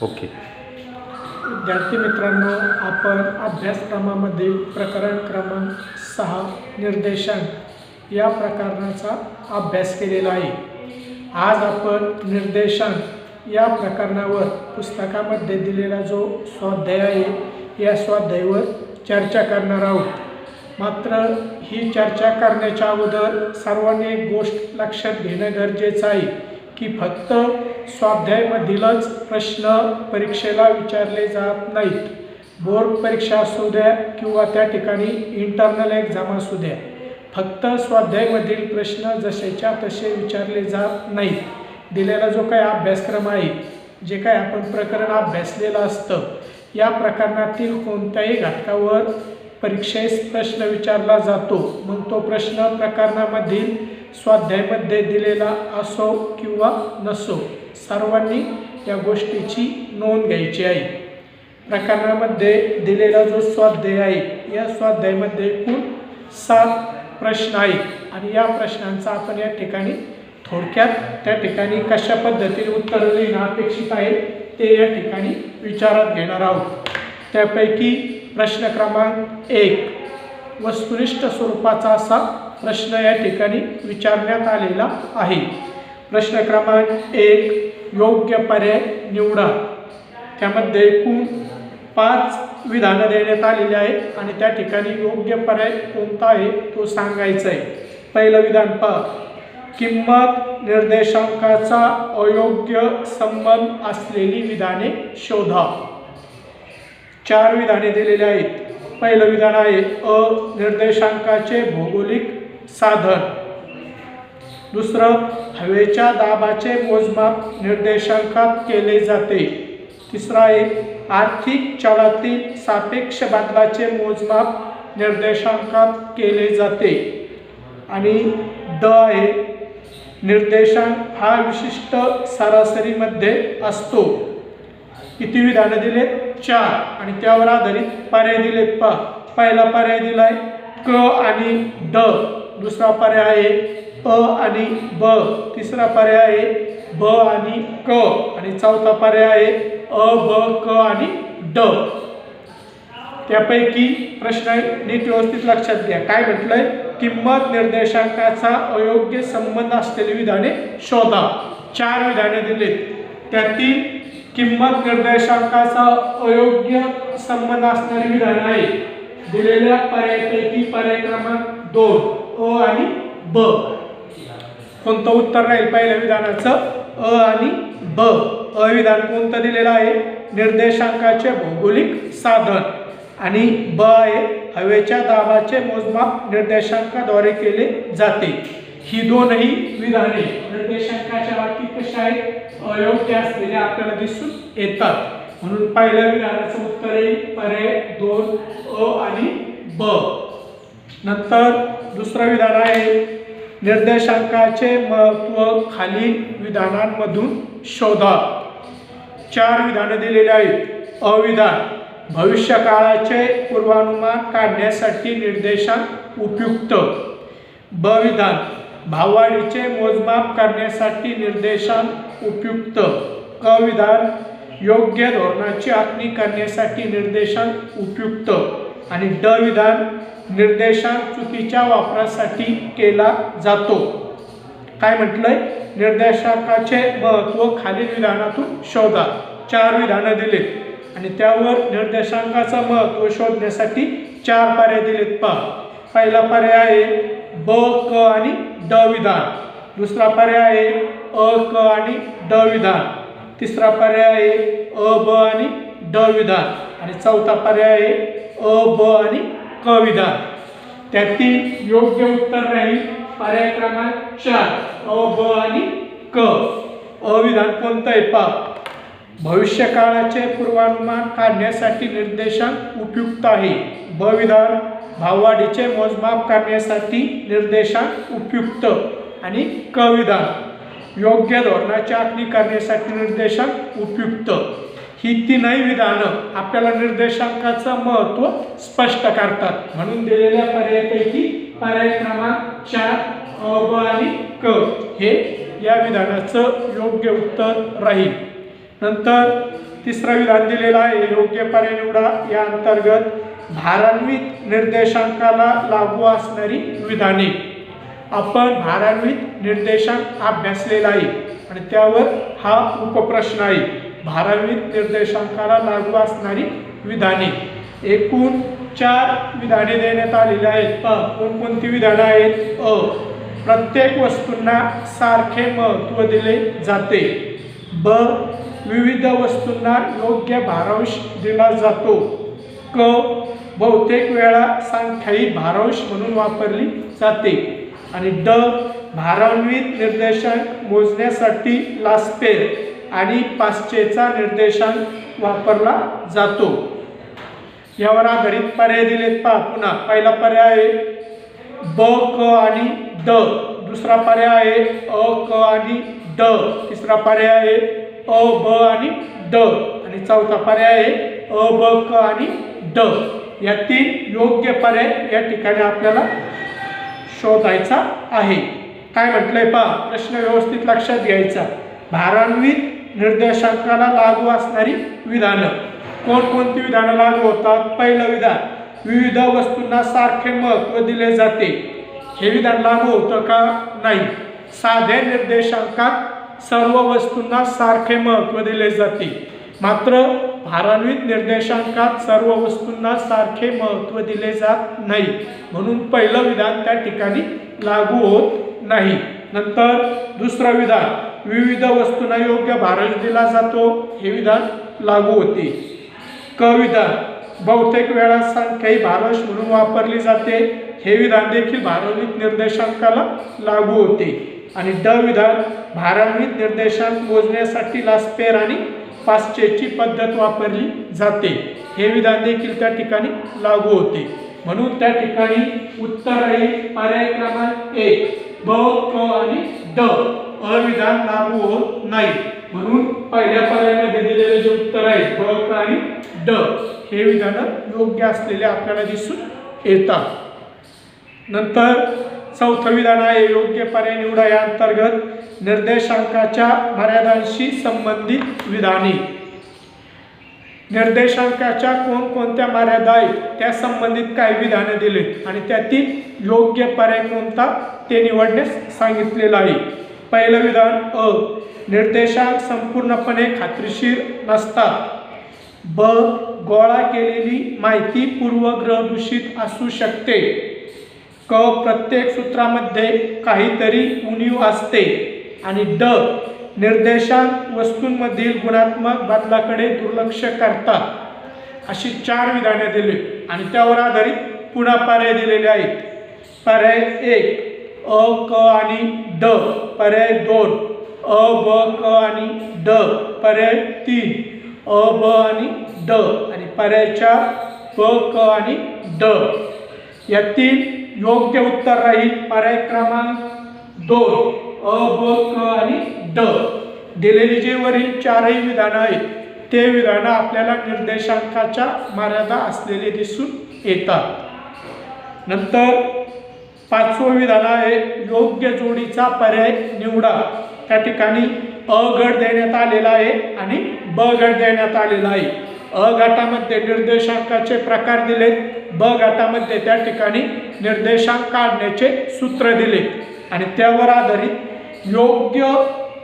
Okay. विद्यार्थी मित्रांनो, आपण अभ्यासक्रमामधील प्रकरण क्रमांक 6 निर्देशांक या प्रकरणाचा अभ्यास केलेला आहे. आज आपण निर्देशांक या प्रकरणावर पुस्तकामध्ये दिलेला जो स्वाध्याय आहे या स्वाध्यायावर चर्चा करणार आहोत. मात्र ही चर्चा करण्याच्या अगोदर सर्वांनी एक गोष्ट लक्षात घेणं गरजेचं आहे की फक्त स्वाध्यायामधीलच प्रश्न परीक्षेला विचारले जात नाहीत. बोर्ड परीक्षा असू द्या किंवा त्या ठिकाणी इंटरनल एक्झाम असू द्या, फक्त स्वाध्यायामधील प्रश्न जसेच्या तसे विचारले जात नाहीत. दिलेला जो काही अभ्यासक्रम आहे, जे काही आपण प्रकरण अभ्यासलेलं असतं, या प्रकरणातील कोणत्याही घटकावर परीक्षेस प्रश्न विचारला जातो. मग तो प्रश्न प्रकरणामधील स्वाध्यायामध्ये दिलेला असो किंवा नसो, सर्वांनी या गोष्टीची नोंद घ्यायची आहे. प्रकरणामध्ये दिलेला जो स्वाध्याय आहे या स्वाध्यायामध्ये एकूण 7 प्रश्न आहेत आणि या प्रश्नांचा आपण या ठिकाणी थोडक्यात त्या ठिकाणी कशा पद्धतीने उत्तर देणं अपेक्षित आहे ते या ठिकाणी विचारात घेणार आहोत. त्यापैकी प्रश्न क्रमांक 1 वस्तुनिष्ठ स्वरूपाचा असा प्रश्न या ठिकाणी विचारण्यात आलेला आहे. प्रश्न क्रमांक 1 योग्य पर्याय निवडा. त्यामध्ये एकूण 5 विधानं देण्यात आलेली आहेत आणि त्या ठिकाणी योग्य पर्याय कोणता आहे तो सांगायचा आहे. पहिलं विधान पहा, किंमत निर्देशांकाचा अयोग्य संबंध असलेली विधाने शोधा. 4 विधाने दिलेली आहेत. पहिलं विधान आहे अ निर्देशांकाचे भौगोलिक साधन. दुसरं, हवेच्या दाबाचे मोजमाप निर्देशांकात केले जाते. तिसरं आहे आर्थिक चलातील सापेक्ष बदलाचे मोजमाप निर्देशांकात केले जाते. आणि ड आहे निर्देशांक हा विशिष्ट सरासरीमध्ये असतो. किती विधानं दिलेत? 4 आणि त्यावर आधारित पर्याय दिलेत. पहिला पर्याय दिलाय क आणि ड. दुसरा पर्याय आहे अ आणि ब. तिसरा पर्याय आहे ब आणि क आणि चौथा पर्याय आहे अ ब क आणि ड. त्यापैकी प्रश्न नीट व्यवस्थित लक्षात घ्या. काय म्हटलंय? किंमत निर्देशांकाचा अयोग्य संबंध असलेली विधाने शोधा. 4 विधाने दिलेत. त्यातील किंमत निर्देशांकाचा अयोग्य संबंध असणारी विधान आहे. दिलेल्या पर्यायापैकी पर्याय क्रमांक 2 अ आणि ब. कोणतं उत्तर राहील पहिल्या विधानाचं? अ आणि ब. अ विधान कोणतं दिलेलं आहे? निर्देशांकाचे भौगोलिक साधन. आणि ब आहे हवेच्या दाबाचे मोजमाप निर्देशांकाद्वारे केले जाते. ही दोनही विधाने निर्देशांकाच्या बाबतीत कशा आहेत? अयोग्य असलेले आपल्याला दिसून येतात. म्हणून पहिल्या विधानाचं उत्तर येईल पर्याय 2 अ आणि ब. नंतर दुसरं विधान आहे निर्देशांकाचे महत्त्व खालील विधानांमधून शोधा. 4 विधाने दिलेली आहेत. अ विधान भविष्यकाळाचे पूर्वानुमान काढण्यासाठी निर्देशांक उपयुक्त. ब विधान भाववाढीचे मोजमाप करण्यासाठी निर्देशांक उपयुक्त. क विधान योग्य धोरणाची आखणी करण्यासाठी निर्देशांक उपयुक्त. आणि ड विधान निर्देशांक चुकीच्या वापरासाठी केला जातो. काय म्हटलंय? निर्देशांकाचे महत्त्व खालील विधानातून शोधा. 4 विधानं दिलेत आणि त्यावर निर्देशांकाचं महत्त्व शोधण्यासाठी 4 पर्याय दिलेत. पहिला पर्याय आहे ब क आणि ड विधान. दुसरा पर्याय आहे अ क आणि ड विधान. तिसरा पर्याय आहे अ ब आणि ड विधान. आणि चौथा पर्याय आहे अ ब आणि क विधान. त्यातील योग्य उत्तर राहील पर्याय क्रमांक 4 अ ब आणि क. अ विधान कोणतं आहे? भविष्यकाळाचे पूर्वानुमान काढण्यासाठी निर्देशांक उपयुक्त आहे. ब विधान भाववाढीचे मोजमाप करण्यासाठी निर्देशांक उपयुक्त. आणि क विधान योग्य धोरणाची आखणी करण्यासाठी निर्देशांक उपयुक्त. ही तीनही विधानं आपल्याला निर्देशांकाचं महत्त्व स्पष्ट करतात. म्हणून दिलेल्या पर्यायापैकी पर्याय क्रमांक 4 अ ब आणि क हे या विधानाचं योग्य उत्तर राहील. नंतर तिसरं विधान दिलेलं आहे, योग्य पर्याय निवडा. या अंतर्गत भारान्वित निर्देशांकाला लागू असणारी विधाने. आपण भारान्वित निर्देशांक अभ्यासलेला आहे आणि त्यावर हा उपप्रश्न आहे. भारान्वित निर्देशांकाला लागू असणारी विधाने. एकूण 4 विधाने देण्यात आलेली आहेत. कोणकोणती विधानं आहेत? प्रत्येक वस्तूंना सारखे महत्त्व दिले जाते. विविध वस्तूंना योग्य भारांश दिला जातो. बहुतेक वेळा संख्याही भारांश म्हणून वापरली जाते. आणि भारान्वित निर्देशांक मोजण्यासाठी लास्पेर आणि पास्चेचा निर्देशांक वापरला जातो. यावर आधारित पर्याय दिलेत. पुन्हा पहिला पर्याय आहे क आणि ड. दुसरा पर्याय आहे क आणि ड. तिसरा पर्याय आहे ब आणि ड. आणि चौथा पर्याय आहे ब क आणि ड. या 3 योग्य पर्याय या ठिकाणी आपल्याला शोधायचा आहे. काय म्हटलंय प्रश्न व्यवस्थित लक्षात घ्यायचा. भारान्वित निर्देशांकाला लागू असणारी विधानं. कोणकोणती विधानं लागू होतात? पहिलं विधान, विविध वस्तूंना सारखे महत्त्व दिले जाते. हे विधान लागू होतं का? नाही. साध्या निर्देशांकात सर्व वस्तूंना सारखे महत्त्व दिले जाते. मात्र भारान्वित निर्देशांकात सर्व वस्तूंना सारखे महत्त्व दिले जात नाही. म्हणून पहिलं विधान त्या ठिकाणी लागू होत नाही. नंतर दुसरं विधान, विविध वस्तूंना योग्य भारांश दिला जातो. हे विधान लागू होते. विधान, बहुतेक वेळा संख्याही भारांश म्हणून वापरली जाते. हे विधान देखील भारान्वित निर्देशांकाला लागू होते. आणि विधान, भारान्वित निर्देशांक मोजण्यासाठी लास्पेर आणि पास्चेची पद्धत वापरली जाते. हे विधान देखील त्या ठिकाणी लागू होते. म्हणून त्या ठिकाणी उत्तर आहे पर्याय क्रमांक 1 ब क आणि ड. विधान लागू होत नाही. म्हणून पहिल्या पर्यायामध्ये दिलेले जे उत्तर आहे ब क आणि ड हे विधान योग्य असलेले आपल्याला दिसून येतात. नंतर चौथं विधान आहे योग्य पर्याय निवडा. या अंतर्गत निर्देशांकाच्या मर्यादांशी संबंधित विधाने. निर्देशांकाच्या कोणकोणत्या मर्यादा आहेत त्या संबंधित काही विधाने दिले आणि त्यातील योग्य पर्याय कोणता ते निवडण्यास सांगितलेलं आहे. पहिलं विधान, निर्देशांक संपूर्णपणे खात्रीशीर नसतात. गोळा केलेली माहिती पूर्वग्रहदूषित असू शकते. प्रत्येक सूत्रामध्ये काहीतरी उणीव असते. आणि निर्देशांक वस्तूंमधील गुणात्मक बदलाकडे दुर्लक्ष करतात. अशी 4 विधाने दिली आणि त्यावर आधारित पुन्हा पर्याय दिलेले आहेत. पर्याय 1 क आणि ड. पर्याय 2 ब क आणि ड. पर्याय 3 ब आणि ड. आणि पर्याय 4 ब क आणि ड. यातील योग्य उत्तर राहील पर्याय क्रमांक 2 ब क आणि ड. दिलेली जे वरील 4ही विधानं आहेत ते विधानं आपल्याला निर्देशांकाच्या मर्यादा असलेले दिसून येतात. नंतर 5वं विधान आहे योग्य जोडीचा पर्याय निवडा. त्या ठिकाणी गट देण्यात आलेला आहे आणि ब गट देण्यात आलेला आहे. गटामध्ये निर्देशांकाचे प्रकार दिले. ब गटामध्ये त्या ठिकाणी निर्देशांक काढण्याचे सूत्र दिले आणि त्यावर आधारित योग्य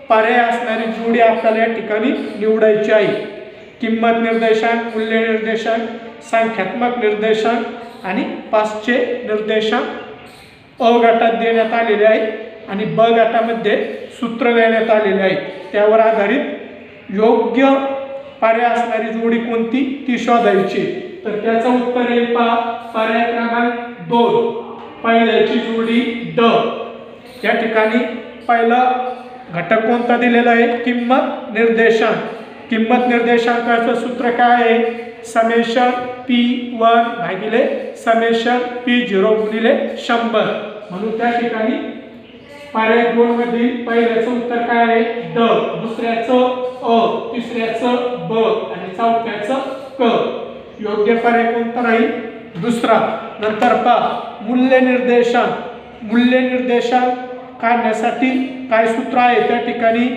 पर्याय असणारी जोडी आपल्याला या ठिकाणी निवडायची आहे. किंमत निर्देशांक, मूल्य निर्देशांक, संख्यात्मक निर्देशांक आणि पास्चे निर्देशांक गटात देण्यात आलेले आहेत आणि ब गटामध्ये सूत्र देण्यात आलेले आहेत. त्यावर आधारित योग्य पर्याय असणारी जोडी कोणती ती शोधायची. तर त्याचं उत्तर येईल पर्याय क्रमांक 2 पहिल्याची जोडी ड. या ठिकाणी पहिला घटक कोणता दिलेला आहे? किंमत निर्देशांक. किंमत निर्देशांकाचं सूत्र काय आहे? समेशन P1 भागिले समेशन P0 गुणिले 100. म्हणून त्या ठिकाणी पर्याय 2 मधील पहिल्याचं उत्तर काय आहे? ड. दुसऱ्याचं अ, तिसऱ्याचं ब आणि चौथ्याचं क. योग्य पर्याय कोणता राहील? दुसरा. नंतर मूल्य निर्देशांक. मूल्य निर्देशांक काढण्यासाठी काय सूत्र आहे? त्या ठिकाणी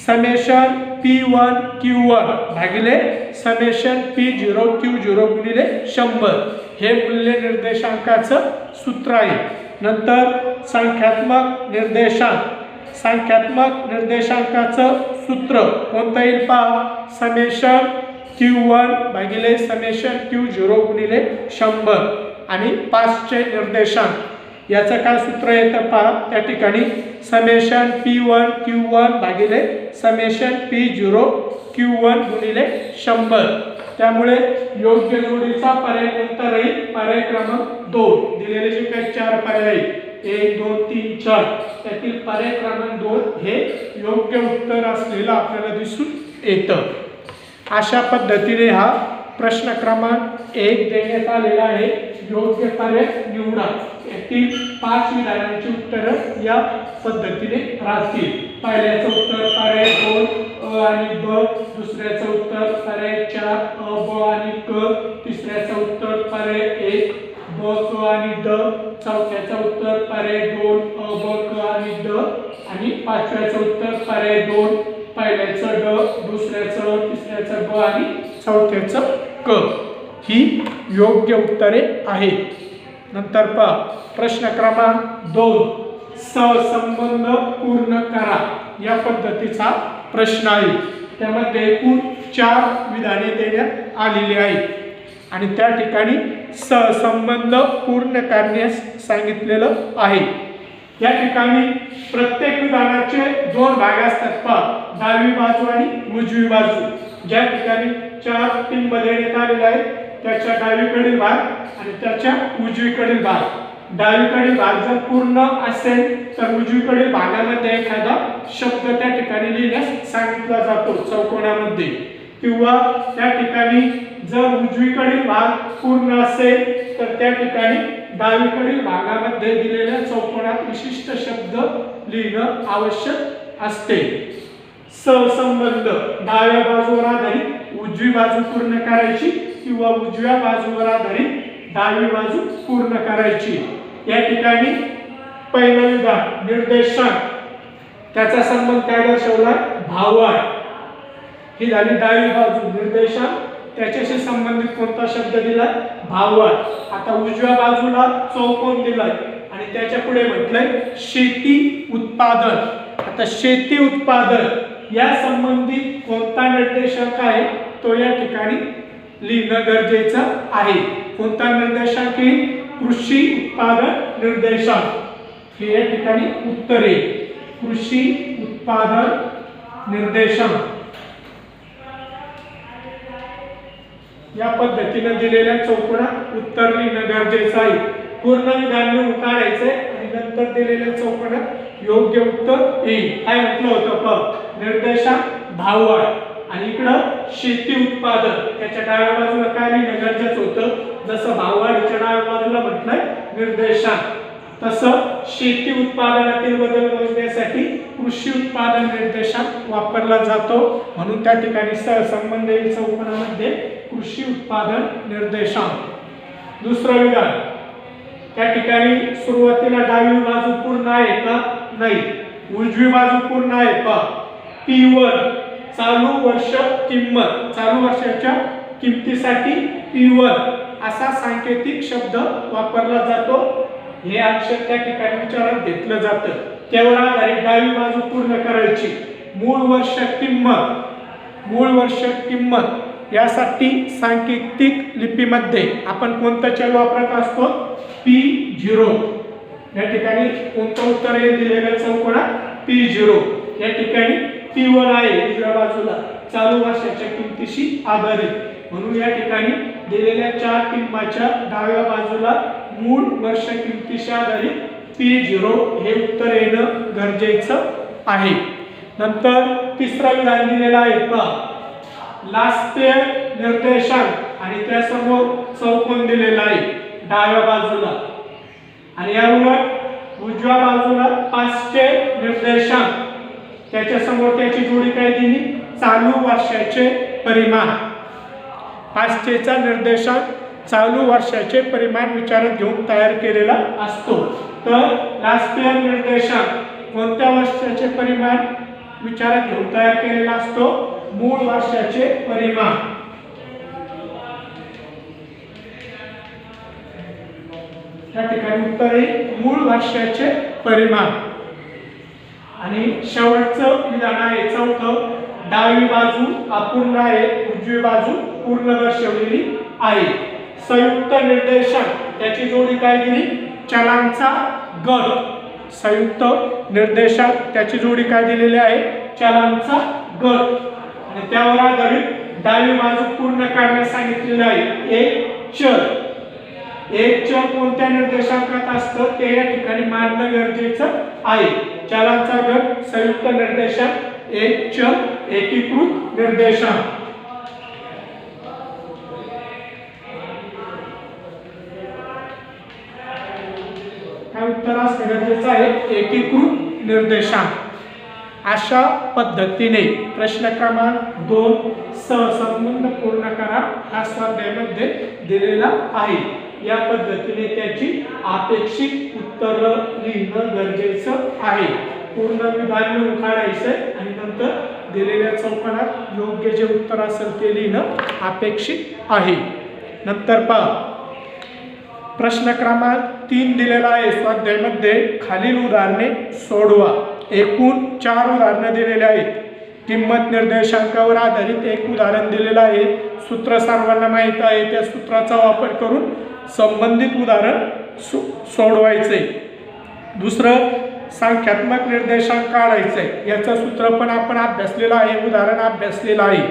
समेशन P1Q1 भागिले समेशन P0Q0 गुणिले 100 हे मूल्य निर्देशांकाचं सूत्र आहे. नंतर संख्यात्मक निर्देशांकाचं सूत्र कोणतं येईल पहा, समेशन Q1 भागिले समेशन Q0 गुणिले 100 आणि 5 चे निर्देशांक याचं काय सूत्र येतं पहा, त्या ठिकाणी समेशन P1Q1 भागिले समेशन P0Q1 गुणिले 100. त्यामुळे योग्य जोडीचा पर्याय कोणता राहील, पर्याय क्रमांक 2. दिलेले जे काही 4 पर्याय 1 2 3 4 त्यातील पर्याय क्रमांक 2 हे योग्य उत्तर असलेलं आपल्याला दिसून येतं. अशा पद्धतीने हा प्रश्न क्रमांक 1 देण्यात आलेला आहे. योग्य पर्याय निवडा. यातील 5 विधानांची उत्तरं या पद्धतीने राहतील. पहिल्याचं उत्तर पर्याय 2 अ आणि ब, दुसऱ्याचं उत्तर पर्याय 4 अ ब आणि क, तिसऱ्याचं उत्तर पर्याय 1 ब क आणि ड, चौथ्याचं उत्तर पर्याय 2 अ ब क आणि ड आणि पाचव्याचं उत्तर पर्याय 2 पहिल्याचं ड, दुसऱ्याचं तिसऱ्याचं ब आणि चौथ्याचं क. ही योग्य उत्तरे आहेत. नंतर पहा प्रश्न क्रमांक 2 सहसंबंध पूर्ण करा या पद्धतीचा प्रश्न आहे. त्यामध्ये एकूण 4 विधाने देण्यात आलेली आहेत आणि त्या ठिकाणी सहसंबंध पूर्ण करण्यास सांगितलेलं आहे. या ठिकाणी प्रत्येक विधानाचे 2 भाग असतात पहा, डावी बाजू आणि उजवी बाजू. ज्या ठिकाणी 4 टिंब देण्यात आलेले आहेत त्याच्या डावीकडील भाग आणि त्याच्या उजवीकडील भाग. डावीकडील भाग जर पूर्ण असेल तर उजवीकडील भागामध्ये एखादा शब्द त्या ठिकाणी लिहिण्यास सांगितला जातो चौकोनामध्ये, किंवा त्या ठिकाणी जर उजवीकडील भाग पूर्ण असेल तर त्या ठिकाणी डावीकडील भागामध्ये दिलेल्या चौकोनात विशिष्ट शब्द लिहिणं आवश्यक असते. सहसंबंध डाव्या बाजूवर आधारित उजवी बाजू पूर्ण करायची किंवा उजव्या बाजूवर आधारित डावी बाजू पूर्ण करायची. या ठिकाणी पहिलं विधान निर्देशांक, त्याचा संबंध काय दर्शवला, भावार्थ. ही झाली डावी बाजू निर्देशांक, त्याच्याशी संबंधित कोणता शब्द दिला, भावार्थ. आता उजव्या बाजूला चौकोन दिलाय आणि त्याच्या पुढे म्हटलंय शेती उत्पादन. आता शेती उत्पादन या संबंधित कोणता निर्देशांक आहे तो या ठिकाणी लिहिणं गरजेचं आहे. कोणता निर्देशांक येईल, कृषी उत्पादन निर्देशांक. हे या ठिकाणी उत्तर आहे, कृषी उत्पादन निर्देशांक. या पद्धतीने दिलेल्या चौकोनात उत्तर लिहिणं गरजेचं आहे. पूर्ण विधान लिहून काढायचे आणि नंतर दिलेल्या चौकोनात योग्य उत्तर येईल. काय म्हटलं होतं पहा, निर्देशांक भावार्थ आणि इकडं शेती उत्पादन. त्याच्या डाव्या बाजूला काय लिहिणं गरजेचं होतं, जसं भावार्थच्या डाव्या बाजूला म्हटलंय निर्देशांक, तसं शेती उत्पादनातील बदल मोजण्यासाठी कृषी उत्पादन निर्देशांक वापरला जातो. म्हणून त्या ठिकाणी सहसंबंध येईल चौकोनामध्ये कृषी उत्पादन निर्देशांक. दुसरं विधान, त्या ठिकाणी सुरुवातीला डावी बाजू पूर्ण आहे का, नाही, उजवी बाजू पूर्ण आहे पहा. P1 चालू वर्ष किंमत, चालू वर्षाच्या किमतीसाठी P1 असा सांकेतिक शब्द वापरला जातो. हे अक्षर त्या ठिकाणी विचारात घेतलं जातं. त्यावर आधारित डावी बाजू पूर्ण करायची. मूळ वर्ष किंमत यासाठी सांकेतिक लिपीमध्ये आपण कोणता चल वापरत असतो, P0. या ठिकाणी कोणतं उत्तर आहे दिलेल्या चौकोनात P0. या ठिकाणी P1 आहे उजव्या बाजूला चालू वर्षाच्या किमतीशी आधारित, म्हणून या ठिकाणी दिलेल्या 4 टिंबाच्या डाव्या बाजूला मूळ वर्ष किमतीशी आधारित P0 हे उत्तर येणं गरजेचं आहे. नंतर तिसरा विधान दिलेला आहे पहा, लास्ते निर्देशांक आणि त्यासमोर चौकोन दिलेला आहे डाव्या बाजूला आणि या उलट उजव्या बाजूला 5 चे निर्देशांक, त्याच्या समोर त्याची जोडी काय दिली, चालू वर्षाचे परिमाण. 5 चा निर्देशांक चालू वर्षाचे परिमाण विचारात घेऊन तयार केलेला असतो. तर लास्ट इयर निर्देशांक कोणत्या वर्षाचे परिमाण, विचारात घेऊन तयार केलेला असतो मूळ भाष्याचे परिमाण. या ठिकाणी उत्तर आहे मूळ भाष्याचे परिमाण. आणि शेवटचं विधान आहे चौथं, डावी बाजू अपूर्ण आहे, उजवी बाजू पूर्ण दर्शवलेली आहे. संयुक्त निर्देशांक त्याची जोडी काय दिली? चलांचा गट. संयुक्त निर्देशांक त्याची जोडी काय दिलेली आहे? चलांचा गट. आणि त्यावर आधारित डावी बाजू पूर्ण करण्यास सांगितलेले आहे. एक चल कोणत्या निर्देशांकात असतं ते या ठिकाणी मांडणं गरजेचं आहे. चलांचा गट, संयुक्त निर्देशांक, एक चल, एकीकृत निर्देशांक. काय उत्तर असणे गरजेचं आहे? एकीकृत निर्देशांक. अशा पद्धतीने प्रश्न क्रमांक 2 सहसंबंध पूर्ण करा हा स्वाध्यायामध्ये दिलेला आहे. या पद्धतीने त्याची अपेक्षित उत्तर लिहिणं गरजेचं आहे. पूर्ण विधान लिहून काढायचं आणि नंतर दिलेल्या चौकोनात योग्य जे उत्तर असेल ते लिहिणं अपेक्षित आहे. नंतर पहा प्रश्न क्रमांक 3 दिलेला आहे स्वाध्यायामध्ये. खालील उदाहरणे सोडवा. एकूण 4 उदाहरणे दिलेली आहेत. किंमत निर्देशांकावर आधारित एक उदाहरण दिलेलं आहे. सूत्र सर्वांना माहीत आहे. त्या सूत्राचा वापर करून संबंधित उदाहरण सोडवायचे. दुसरं संख्यात्मक निर्देशांक काढायचे. याचं सूत्र पण आपण अभ्यासलेलं आहे, उदाहरण अभ्यासलेलं आहे.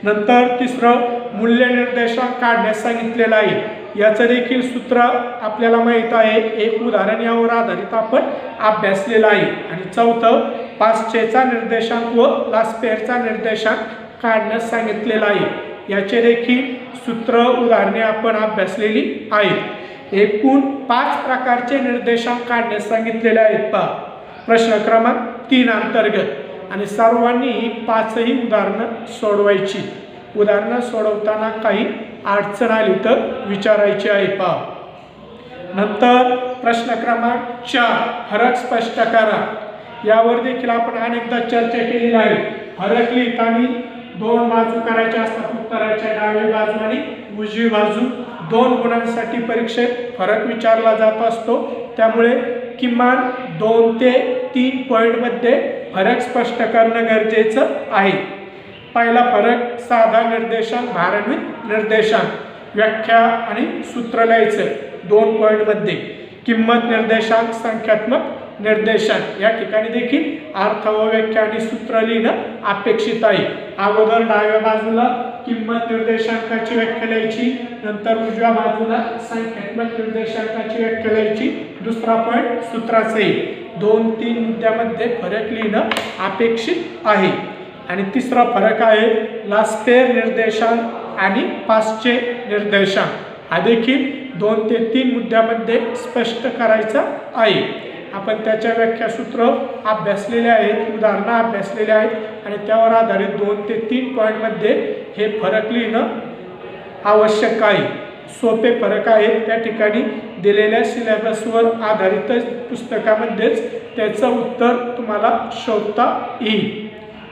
नंतर तिसरं मूल्य निर्देशांक काढण्यास सांगितलेलं आहे. याचं देखील सूत्र आपल्याला माहीत आहे. एक उदाहरण यावर आधारित आपण अभ्यासलेलं आहे. आणि चौथं पाश्चेचा निर्देशांक व लास्पेअरचा निर्देशांक काढण्यास सांगितलेला आहे. याचे देखील सूत्र उदाहरणे आपण अभ्यासलेली आहेत. एकूण 5 प्रकारचे निर्देशांक काढण्यास सांगितलेले आहेत पहा प्रश्न क्रमांक 3 अंतर्गत. आणि सर्वांनी ही 5ही उदाहरणं सोडवायची. उदाहरणं सोडवताना काही अडचण आली तर विचारायची आहे पहा. नंतर प्रश्न क्रमांक 4 फरक स्पष्ट करा. यावर देखील आपण अनेकदा चर्चा केलेली आहे. फरक लिहिताना 2 बाजू करायच्या असतात उत्तराच्या, डावी बाजू आणि उजवी बाजू. 2 गुणांसाठी परीक्षेत फरक विचारला जात असतो. त्यामुळे किमान 2 ते 3 पॉईंटमध्ये फरक स्पष्ट करणं गरजेचं आहे. पहिला फरक साधा निर्देशांक, भारान्वित निर्देशांक. व्याख्या आणि सूत्र लिहायचं 2 पॉईंटमध्ये. किंमत निर्देशांक, संख्यात्मक निर्देशांक. या ठिकाणी देखील अर्थ व व्याख्या आणि सूत्र लिहिणं अपेक्षित आहे. अगोदर डाव्या बाजूला किंमत निर्देशांकाची व्याख्या लिहायची, नंतर उजव्या बाजूला संख्यात्मक निर्देशांकाची व्याख्या लिहायची. दुसरा पॉईंट सूत्राचा आहे. 2-3 मुद्द्यामध्ये फरक लिहिणं अपेक्षित आहे. आणि तिसरा फरक आहे लास्पेअर निर्देशांक आणि पाश्चे निर्देशांक. हा देखील 2 ते 3 मुद्द्यामध्ये स्पष्ट करायचा आहे. आपण त्याच्या व्याख्या सूत्र अभ्यासलेले आहेत, उदाहरणं अभ्यासलेले आहेत आणि त्यावर आधारित 2 ते 3 पॉईंटमध्ये हे फरक लिहिणं आवश्यक आहे. सोपे फरक आहेत. त्या ठिकाणी दिलेल्या सिलेबसवर आधारित पुस्तकामध्येच त्याचं उत्तर तुम्हाला शोधता येईल.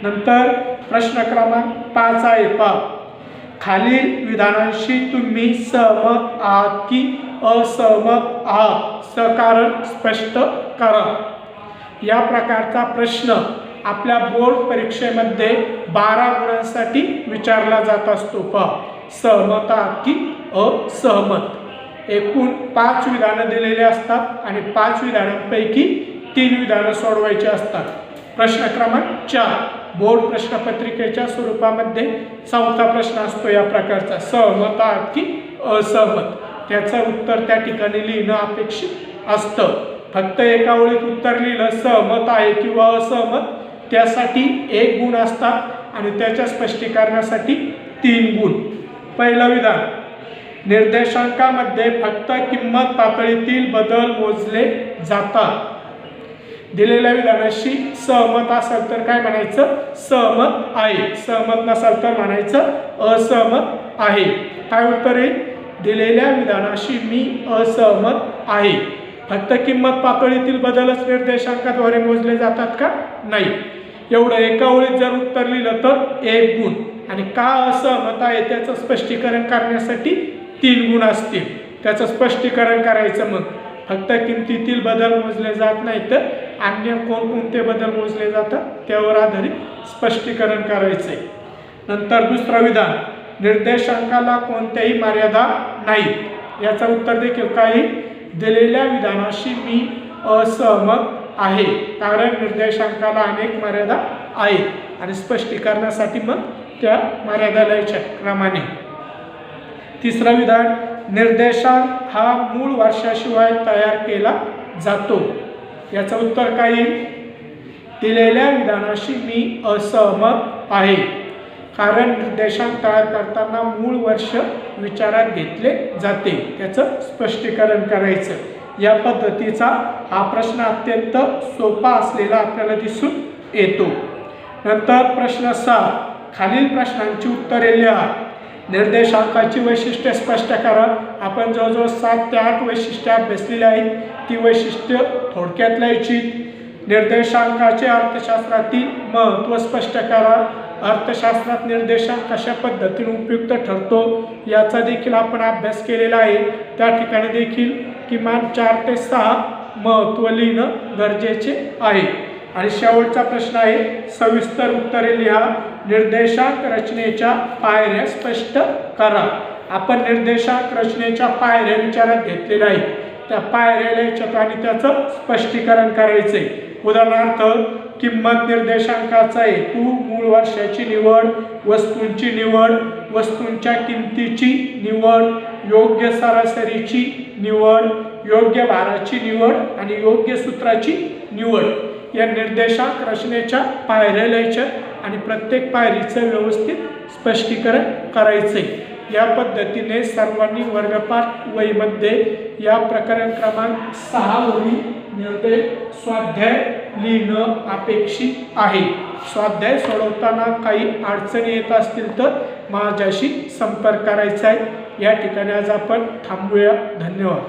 नंतर प्रश्न क्रमांक 5 आहे पहा. खालील विधानांशी तुम्ही सहमत आहात की असहमत आहात? सकारण स्पष्ट करा. या प्रकारचा प्रश्न आपल्या बोर्ड परीक्षेमध्ये 12 गुणांसाठी विचारला जात असतो पहा. सहमत आहात की असहमत. एकूण 5 विधानं दिलेली असतात आणि 5 विधानांपैकी 3 विधानं सोडवायची असतात. प्रश्न क्रमांक 4 बोर्ड प्रश्नपत्रिकेच्या स्वरूपामध्ये 4था प्रश्न असतो या प्रकारचा. सहमत आहात की असहमत. त्याचं उत्तर त्या ठिकाणी लिहिणं अपेक्षित असतं. फक्त एका ओळीत उत्तर लिहिलं सहमत आहे किंवा असहमत त्यासाठी 1 गुण असतात आणि त्याच्या स्पष्टीकरणासाठी 3 गुण. पहिलं विधान, निर्देशांकामध्ये फक्त किंमत पातळीतील बदल मोजले जातात. दिलेल्या विधानाशी सहमत असेल तर काय म्हणायचं? सहमत आहे. सहमत नसेल तर म्हणायचं असहमत आहे. काय उत्तर आहे? दिलेल्या विधानाशी मी असहमत आहे. फक्त किंमत पातळीतील बदलच निर्देशांकाद्वारे मोजले जातात का? नाही. एवढं एका ओळीत जर उत्तर लिहिलं तर 1 गुण, आणि का असहमत आहे त्याचं स्पष्टीकरण करण्यासाठी 3 गुण असतील. त्याचं स्पष्टीकरण करायचं. मग फक्त किमतीतील बदल मोजले जात नाही तर अन्य कोणकोणते बदल मोजले जातात त्यावर आधारित स्पष्टीकरण करायचे. नंतर दुसरं विधान, निर्देशांकाला कोणत्याही मर्यादा नाहीत. याचं उत्तर देखील काही दिलेल्या विधानाशी मी असहमत आहे, कारण निर्देशांकाला अनेक मर्यादा आहेत आणि स्पष्टीकरणासाठी मग त्या मर्यादा लिहायच्या क्रमाने. तिसरं विधान, निर्देशांक हा मूळ वर्षाशिवाय तयार केला जातो. याचं उत्तर काय येईल? दिलेल्या विधानाशी मी असहमत आहे, कारण निर्देशांक तयार करताना मूळ वर्ष विचारात घेतले जाते. त्याचं स्पष्टीकरण करायचं. या पद्धतीचा हा प्रश्न अत्यंत सोपा असलेला आपल्याला दिसून येतो. नंतर प्रश्न 6, खालील प्रश्नांची उत्तरे लिहा. निर्देशांकाची वैशिष्ट्ये स्पष्ट करा. आपण जवळजवळ 7 ते 8 वैशिष्ट्ये अभ्यासलेली आहेत. ती वैशिष्ट्य थोडक्यात लिहायची. निर्देशांकाचे अर्थशास्त्रातील महत्त्व स्पष्ट करा. अर्थशास्त्रात निर्देशांक कशा पद्धतीने उपयुक्त ठरतो याचा देखील आपण अभ्यास केलेला आहे. त्या ठिकाणी देखील किमान 4 ते 6 महत्त्व लिहिणं गरजेचे आहे. आणि शेवटचा प्रश्न आहे, सविस्तर उत्तरे लिहा. निर्देशांक रचनेच्या पायऱ्या स्पष्ट करा. आपण निर्देशांक रचनेच्या पायऱ्या विचारात घेतलेल्या आहेत. त्या पायऱ्या लिहायच्यात आणि त्याचं स्पष्टीकरण करायचे. उदाहरणार्थ, किंमत निर्देशांकाचा हेतू मूळ वर्षाची निवड, वस्तूंची निवड, वस्तूंच्या किमतीची निवड, योग्य सरासरीची निवड, योग्य भाराची निवड आणि योग्य सूत्राची निवड. या निर्देशांक रचनेच्या पायऱ्या लिहायच्या आणि प्रत्येक पायरीचं व्यवस्थित स्पष्टीकरण करायचे. या पद्धतीने सर्वांनी वर्गपाठ वहीमध्ये या प्रकरण क्रमांक 6 वरील निर्देश स्वाध्याय लिहिणं अपेक्षित आहे. स्वाध्याय सोडवताना काही अडचणी येत असतील तर माझ्याशी संपर्क करायचा आहे. या ठिकाणी आज आपण थांबूया. धन्यवाद.